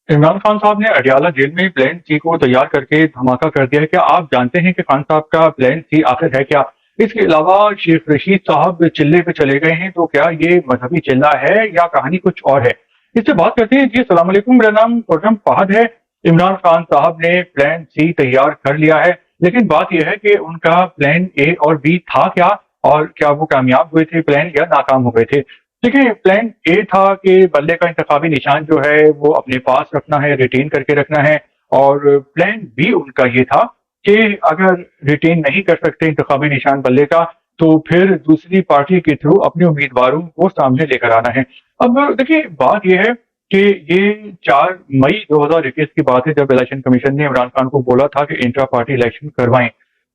इमरान खान साहब ने अडियाला जेल में प्लान सी को तैयार करके धमाका कर दिया है। क्या आप जानते हैं कि खान साहब का प्लान सी आखिर है क्या? इसके अलावा शेख रशीद साहब चिल्ले पे चले गए हैं, तो क्या ये मजहबी चिल्ला है या कहानी कुछ और है? इससे बात करते हैं। जी अस्सलाम वालेकुम, मेरा नाम खुर्रम फहद है। इमरान खान साहब ने प्लान सी तैयार कर लिया है, लेकिन बात यह है कि उनका प्लान ए और बी था क्या, और क्या वो कामयाब हुए थे प्लान या नाकाम हो गए थे? देखिए, प्लान ए था कि बल्ले का इंतखाबी निशान जो है वो अपने पास रखना है, रिटेन करके रखना है। और प्लान बी उनका ये था कि अगर रिटेन नहीं कर सकते इंतखाबी निशान बल्ले का, तो फिर दूसरी पार्टी के थ्रू अपने उम्मीदवारों को सामने लेकर आना है। अब देखिए, बात यह है कि ये 4 मई 2021 की बात है, जब इलेक्शन कमीशन ने इमरान खान को बोला था कि इंट्रा पार्टी इलेक्शन करवाएं।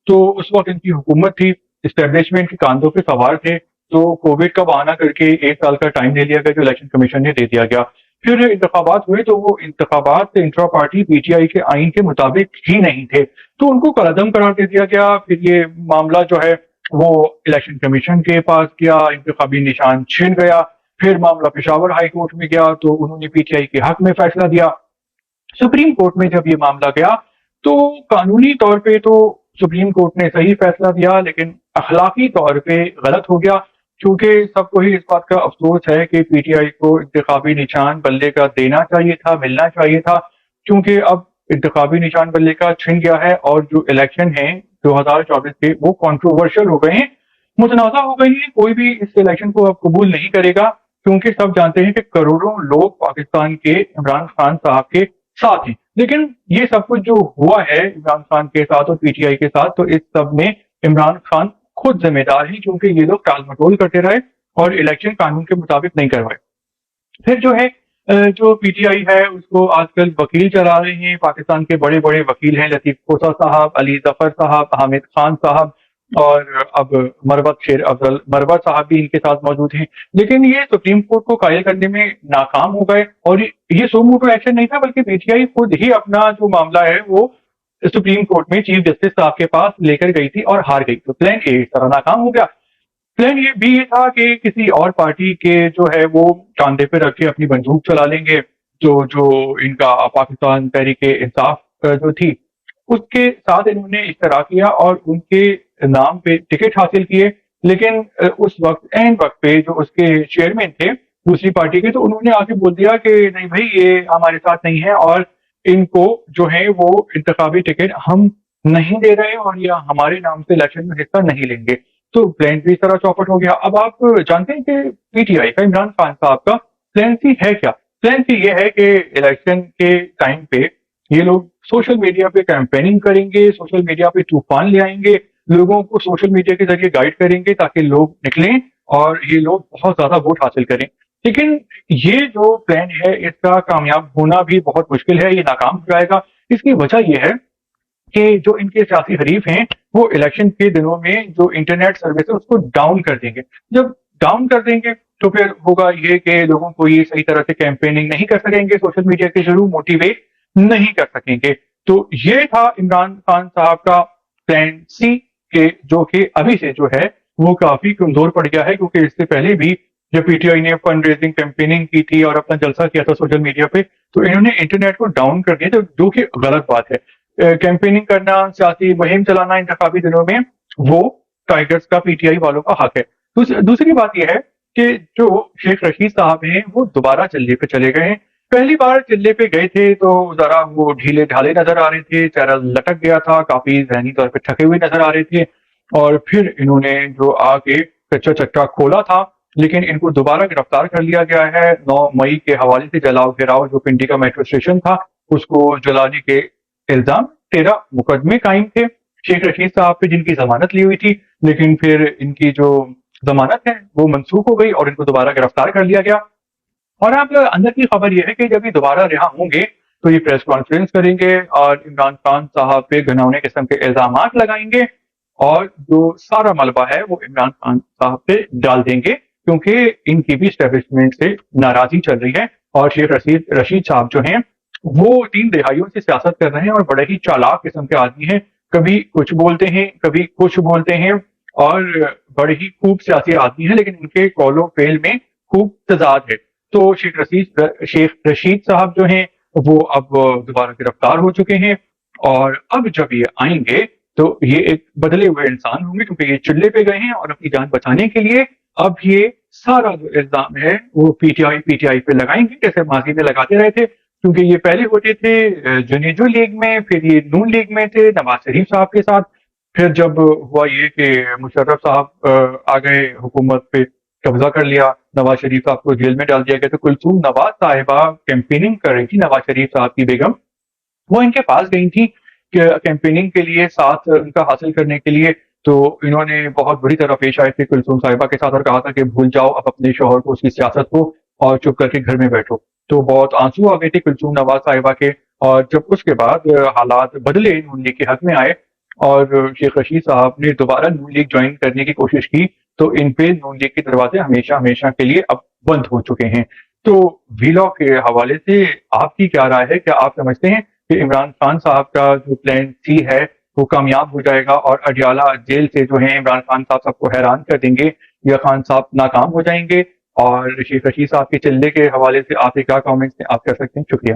तो उस वक्त इनकी हुकूमत थी, इस्टेब्लिशमेंट के कांधों पे सवार थे। तो कोविड का बहाना करके 1 साल का टाइम ले लिया गया, जो इलेक्शन कमीशन ने दे दिया गया। फिर इंतखाबात हुए, तो वो इंतखाबात इंट्रा पार्टी पीटीआई के आइन के मुताबिक ही नहीं थे, तो उनको कलअदम करार दे दिया गया। फिर ये मामला जो है वो इलेक्शन कमीशन के पास गया, इंतखाबी निशान छिन गया। फिर मामला पेशावर हाई कोर्ट में गया, तो उन्होंने पीटीआई के हक में फैसला दिया। सुप्रीम कोर्ट में जब ये मामला गया, तो कानूनी तौर पे तो सुप्रीम कोर्ट ने सही फैसला दिया, लेकिन अखलाकी तौर पे गलत हो गया। क्योंकि सबको ही इस बात का अफसोस है कि पीटीआई को इंतखाबी निशान बल्ले का देना चाहिए था, मिलना चाहिए था। क्योंकि अब इंतखाबी निशान बल्ले का छिन गया है, और जो इलेक्शन है 2024 के, वो कॉन्ट्रोवर्शियल हो गए हैं, मुतनाज़ा हो गई है। कोई भी इस इलेक्शन को अब कबूल नहीं करेगा, क्योंकि सब जानते हैं कि करोड़ों लोग पाकिस्तान के इमरान खान साहब के साथ हैं। लेकिन ये सब कुछ जो हुआ है इमरान खान के साथ और पीटीआई के साथ, तो इस सब में इमरान खान खुद जिम्मेदार है, क्योंकि ये लोग टाल मटोल करते रहे और इलेक्शन कानून के मुताबिक नहीं करवाए। फिर जो है जो पीटीआई है उसको आजकल वकील चला रहे हैं। पाकिस्तान के बड़े बड़े वकील हैं, लतीफ कोसा साहब, अली जफर साहब, हामिद खान साहब, और अब मरवत शेर अफजल मरवत साहब भी इनके साथ मौजूद हैं। लेकिन ये सुप्रीम कोर्ट को कायल करने में नाकाम हो गए, और ये सो मोटो एक्शन नहीं था, बल्कि पीटीआई खुद ही अपना जो मामला है वो सुप्रीम कोर्ट में चीफ जस्टिस साहब के पास लेकर गई थी और हार गई। तो प्लान ए इस तरह नाकाम हो गया। प्लान ये बी ये था कि किसी और पार्टी के जो है वो कांधे पे रख के अपनी बंदूक चला लेंगे। जो जो इनका पाकिस्तान तहरीक इंसाफ जो थी, उसके साथ इन्होंने इश्तराक किया और उनके नाम पे टिकट हासिल किए। लेकिन उस वक्त एंड वक्त पे जो उसके चेयरमैन थे दूसरी पार्टी के, तो उन्होंने आके बोल दिया कि नहीं भाई, ये हमारे साथ नहीं है, और इनको जो है वो इंतखाबी टिकट हम नहीं दे रहे, और या हमारे नाम से इलेक्शन में हिस्सा नहीं लेंगे। तो प्लान भी इस तरह चौपट हो गया। अब आप जानते हैं कि पीटीआई का, इमरान खान साहब का प्लान सी है क्या? प्लान सी ये है कि इलेक्शन के टाइम पे ये लोग सोशल मीडिया पे कैंपेनिंग करेंगे, सोशल मीडिया पे तूफान ले आएंगे, लोगों को सोशल मीडिया के जरिए गाइड करेंगे ताकि लोग निकलें और ये लोग बहुत ज्यादा वोट हासिल करें। लेकिन ये जो प्लान है इसका कामयाब होना भी बहुत मुश्किल है, ये नाकाम हो जाएगा। इसकी वजह यह है कि जो इनके सियासी हरीफ हैं वो इलेक्शन के दिनों में जो इंटरनेट सर्विस है उसको डाउन कर देंगे। जब डाउन कर देंगे तो फिर होगा ये कि लोगों को ये सही तरह से कैंपेनिंग नहीं कर सकेंगे, सोशल मीडिया के थ्रू मोटिवेट नहीं कर सकेंगे। तो ये था इमरान खान साहब का प्लान सी, के जो कि अभी से जो है वो काफी कमजोर पड़ गया है। क्योंकि इससे पहले भी जब पीटीआई ने फंड रेजिंग कैंपेनिंग की थी और अपना जलसा किया था सोशल मीडिया पे, तो इन्होंने इंटरनेट को डाउन कर दिया, जो कि गलत बात है। कैंपेनिंग करना, सियासी मुहिम चलाना इंतखाबी दिनों में, वो टाइगर्स का, पीटीआई वालों का हक है। दूसरी बात यह है कि जो शेख रशीद साहब हैं वो दोबारा चिल्ले पे चले गए हैं। पहली बार चिल्ले पे गए थे तो जरा वो ढीले ढाले नजर आ रहे थे, चेहरा लटक गया था, काफी जहनी तौर पे थके हुए नजर आ रहे थे। और फिर इन्होंने जो आके कच्चा चक्का खोला था, लेकिन इनको दोबारा गिरफ्तार कर लिया गया है। 9 मई के हवाले से जलाओ गिराओ जो पिंडी का मेट्रो स्टेशन था उसको जलाने के इल्जाम 13 मुकदमे कायम थे शेख रशीद साहब पे, जिनकी जमानत ली हुई थी। लेकिन फिर इनकी जो जमानत है वो मनसूख हो गई और इनको दोबारा गिरफ्तार कर लिया गया। और अब अंदर की खबर यह है कि जब ये दोबारा रिहा होंगे तो ये प्रेस कॉन्फ्रेंस करेंगे और इमरान खान साहब पे घिनौने किस्म के इल्जाम लगाएंगे, और जो सारा मलबा है वो इमरान खान साहब पे डाल देंगे, क्योंकि इनकी भी स्टैब्लिशमेंट से नाराजगी चल रही है। और शेख रशीद साहब जो हैं वो 3 दहाइयों से सियासत कर रहे हैं और बड़े ही चालाक किस्म के आदमी हैं। कभी कुछ बोलते हैं, कभी कुछ बोलते हैं, और बड़े ही खूब सियासी आदमी हैं, लेकिन इनके कौलो फेल में खूब तजाद है। तो शेख रशीद साहब जो हैं وہ اب دوبارہ گرفتار ہو چکے ہیں، اور اب جب یہ آئیں گے تو یہ ایک بدلے ہوئے انسان ہوں گے، کیونکہ یہ چلے پہ گئے ہیں اور اپنی جان بچانے کے لیے اب یہ سارا جو الزام ہے وہ پی ٹی آئی پہ لگائیں گے، جیسے ماضی میں لگاتے رہے تھے، کیونکہ یہ پہلے ہوتے تھے جنیجو لیگ میں، پھر یہ نون لیگ میں تھے نواز شریف صاحب کے ساتھ، پھر جب ہوا یہ کہ مشرف صاحب آ گئے حکومت پہ، قبضہ کر لیا، نواز شریف صاحب کو جیل میں ڈال دیا گیا، تو کلثوم نواز صاحبہ کیمپیننگ کر رہی تھی، نواز شریف صاحب کی بیگم وہ ان کے پاس گئی تھی کہ کیمپیننگ کے لیے، ساتھ ان کا حاصل کرنے کے لیے، تو انہوں نے بہت بری طرح پیش آئے تھے کلثوم صاحبہ کے ساتھ اور کہا تھا کہ بھول جاؤ اب اپنے شوہر کو، اس کی سیاست کو، اور چپ کر کے گھر میں بیٹھو، تو بہت آنسو آ گئے تھے کلثوم نواز صاحبہ کے، اور جب اس کے بعد حالات بدلے، نون لیگ کے حق میں آئے اور شیخ رشید صاحب نے دوبارہ نون لیگ جوائن کرنے کی کوشش کی، تو ان پہ نون لیگ کے دروازے ہمیشہ ہمیشہ کے لیے اب بند ہو چکے ہیں۔ تو ویلا کے حوالے سے آپ کی کیا رائے ہے؟ کیا آپ سمجھتے ہیں کہ عمران خان صاحب کا جو پلان سی ہے وہ کامیاب ہو جائے گا، اور اڈیالہ جیل سے جو ہیں عمران خان صاحب سب کو حیران کر دیں گے، یا خان صاحب ناکام ہو جائیں گے؟ اور شیخ رشید صاحب کے چلے کے حوالے سے آپ کے کیا کامنٹس ہیں، آپ کہہ سکتے ہیں؟ شکریہ۔